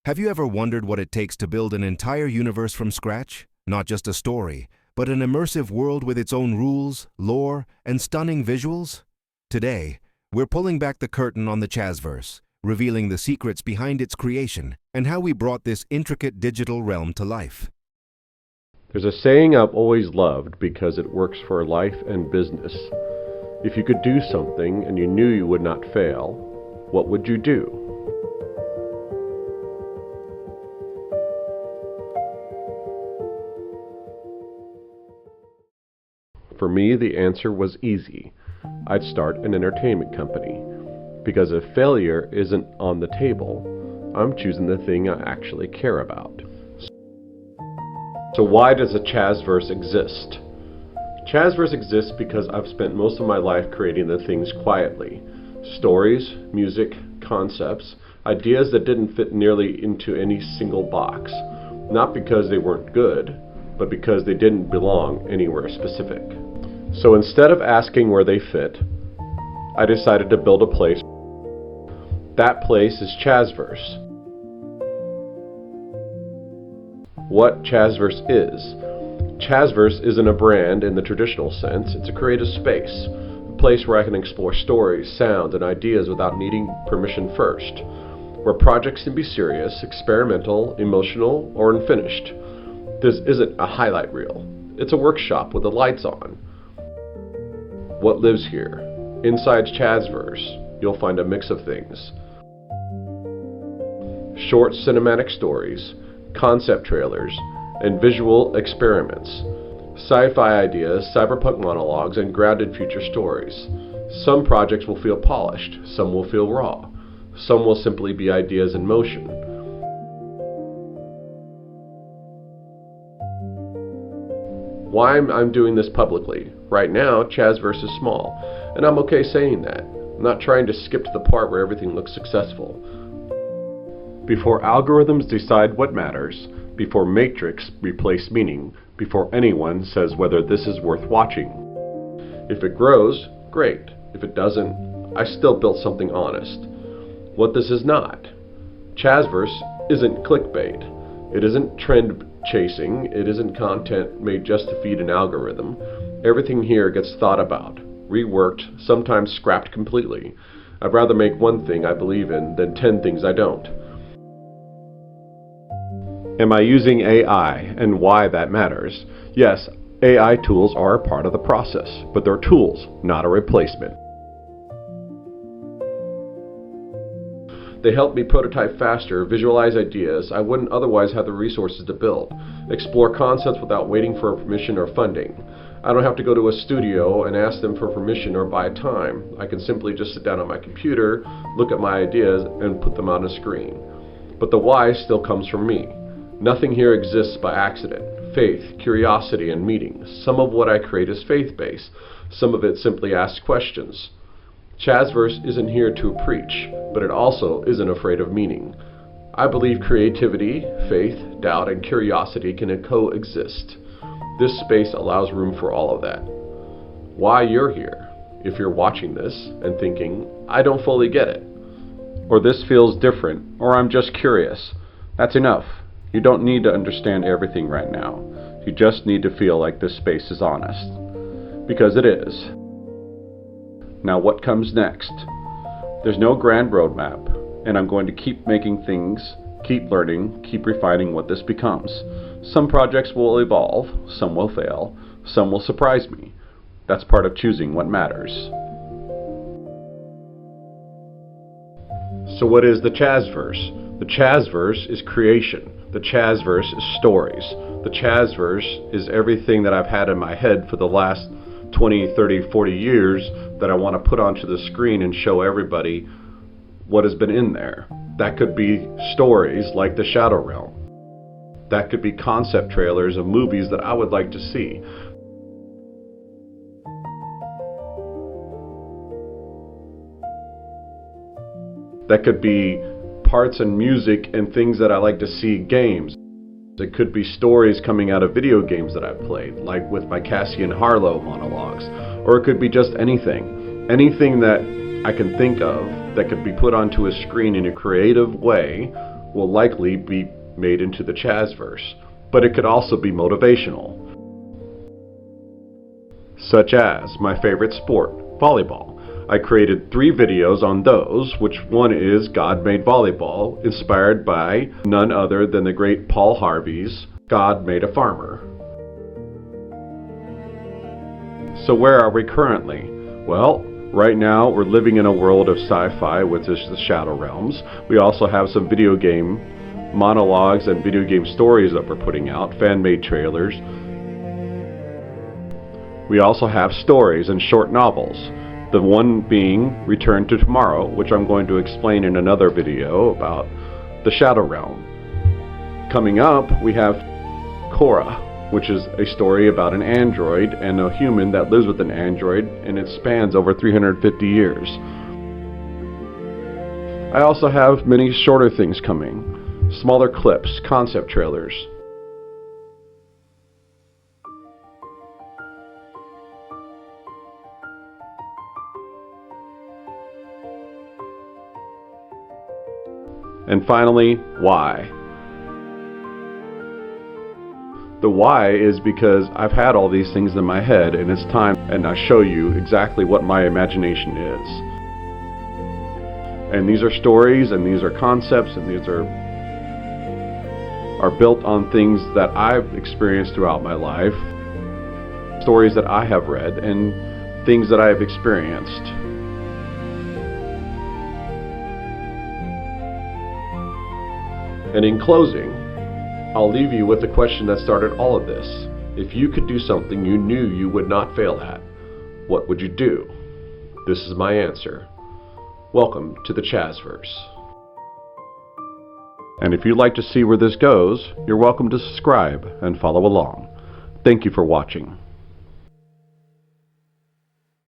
Have you ever wondered what it takes to build an entire universe from scratch? Not just a story, but an immersive world with its own rules, lore, and stunning visuals? Today, we're pulling back the curtain on the ChazVerse, revealing the secrets behind its creation and how we brought this intricate digital realm to life. There's a saying I've always loved because it works for life and business. If you could do something and you knew you would not fail, what would you do? For me, the answer was easy. I'd start an entertainment company. Because if failure isn't on the table, I'm choosing the thing I actually care about. So why does a ChazVerse exist? ChazVerse exists because I've spent most of my life creating the things quietly. Stories, music, concepts, ideas that didn't fit nearly into any single box. Not because they weren't good, but because they didn't belong anywhere specific. So instead of asking where they fit, I decided to build a place. That place is ChazVerse. What ChazVerse is? ChazVerse isn't a brand in the traditional sense. It's a creative space, a place where I can explore stories, sounds, and ideas without needing permission first, where projects can be serious, experimental, emotional, or unfinished. This isn't a highlight reel. It's a workshop with the lights on. What lives here? Inside ChazVerse, you'll find a mix of things. Short cinematic stories, concept trailers, and visual experiments. Sci-fi ideas, cyberpunk monologues, and grounded future stories. Some projects will feel polished, some will feel raw, some will simply be ideas in motion. Why I'm doing this publicly? Right now, ChazVerse is small, and I'm okay saying that. I'm not trying to skip to the part where everything looks successful. Before algorithms decide what matters, before matrix replace meaning, before anyone says whether this is worth watching. If it grows, great. If it doesn't, I still built something honest. What this is not. ChazVerse isn't clickbait. It isn't trend chasing. It isn't content made just to feed an algorithm. Everything here gets thought about, reworked, sometimes scrapped completely. I'd rather make one thing I believe in than 10 things I don't. Am I using AI and why that matters? Yes, AI tools are a part of the process, but they're tools, not a replacement. They help me prototype faster, visualize ideas I wouldn't otherwise have the resources to build, explore concepts without waiting for permission or funding. I don't have to go to a studio and ask them for permission or buy time. I can simply just sit down on my computer, look at my ideas, and put them on a screen. But the why still comes from me. Nothing here exists by accident. Faith, curiosity, and meaning. Some of what I create is faith-based. Some of it simply asks questions. ChazVerse isn't here to preach, but it also isn't afraid of meaning. I believe creativity, faith, doubt, and curiosity can coexist. This space allows room for all of that. Why you're here, if you're watching this and thinking, I don't fully get it, or this feels different, or I'm just curious, that's enough. You don't need to understand everything right now. You just need to feel like this space is honest. Because it is. Now what comes next? There's no grand roadmap, and I'm going to keep making things, keep learning, keep refining what this becomes. Some projects will evolve, some will fail, some will surprise me. That's part of choosing what matters. So what is the ChazVerse? The ChazVerse is creation. The ChazVerse is stories. The ChazVerse is everything that I've had in my head for the last 20, 30, 40 years that I want to put onto the screen and show everybody what has been in there. That could be stories like The Shadow Realm. That could be concept trailers of movies that I would like to see. That could be parts and music and things that I like to see games. It could be stories coming out of video games that I've played, like with my Cassian Harlow monologues. Or it could be just anything. Anything that I can think of that could be put onto a screen in a creative way will likely be made into the ChazVerse, but it could also be motivational, such as my favorite sport, volleyball. I created 3 videos on those, which one is God Made Volleyball, inspired by none other than the great Paul Harvey's God Made a Farmer. So where are we currently? Well, right now we're living in a world of sci-fi, which is the Shadow Realms. We also have some video game monologues and video game stories that we're putting out, fan-made trailers. We also have stories and short novels. The one being Return to Tomorrow, which I'm going to explain in another video about the Shadow Realm. Coming up, we have Korra, which is a story about an android and a human that lives with an android, and it spans over 350 years. I also have many shorter things coming, smaller clips, concept trailers. And finally, why? The why is because I've had all these things in my head, and it's time and I show you exactly what my imagination is. And these are stories, and these are concepts, and these are built on things that I've experienced throughout my life, stories that I have read, and things that I have experienced. And in closing, I'll leave you with the question that started all of this. If you could do something you knew you would not fail at, what would you do? This is my answer. Welcome to the ChazVerse. And if you'd like to see where this goes, you're welcome to subscribe and follow along. Thank you for watching.